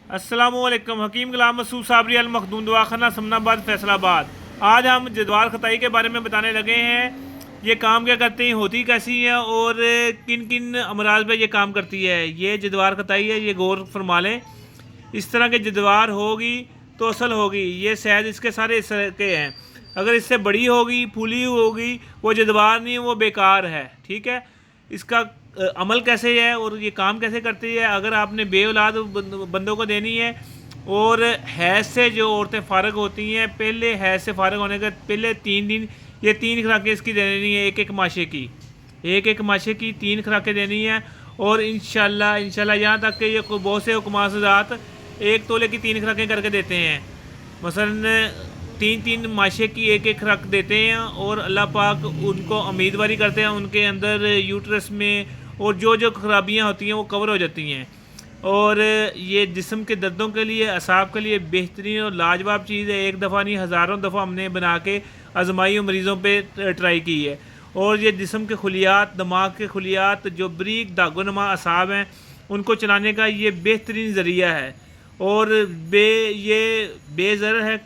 अस्सलामुअलैकुम। हकीम गुलाम मसूद साबरी अल मखदूम दवाखाना समनाबाद फैसलाबाद। आज हम जद्वार खताई के बारे में बताने लगे हैं। ये काम क्या करते हैं, होती कैसी है और किन किन अमराज पे ये काम करती है। ये जद्वार खताई है, ये गौर फरमा लें। इस तरह के जद्वार होगी तो असल होगी। ये शायद इसके सारे इस तरह के हैं। अगर इससे बड़ी होगी, फूली होगी, वो जद्वार नहीं, वो बेकार है। ठीक है। इसका अमल कैसे है और ये काम कैसे करती है। अगर आपने बे बंदों को देनी है और हैज़ से जो औरतें फ़ारग होती हैं, पहले हैज़ से फ़ारग होने के पहले 3 दिन ये 3 खुराकें इसकी देनी है। एक एक माशे की, एक एक माशे की 3 खुराकें देनी है। और इंशाल्लाह यहाँ तक कि ये बहुत से हुक्मात ज़ात 1 तोले की 3 खुराकें करके देते हैं। मसलन 3 3 माशे की एक एक खुराक देते हैं और अल्लाह पाक उनको उम्मीदवारी करते हैं, उनके अंदर यूट्रस में और जो जो खराबियाँ होती हैं वो कवर हो जाती हैं। और ये जिस्म के दर्दों के लिए, असाब के लिए बेहतरीन और लाजवाब चीज़ है। एक दफ़ा नहीं, हज़ारों दफ़ा हमने बना के आजमाई मरीज़ों पे ट्राई की है। और ये जिस्म के खुलियात, दिमाग के खुलियात, जो बरीक दागोनमा असाब हैं, उनको चलाने का ये बेहतरीन ज़रिया है। और ये बेज़र है।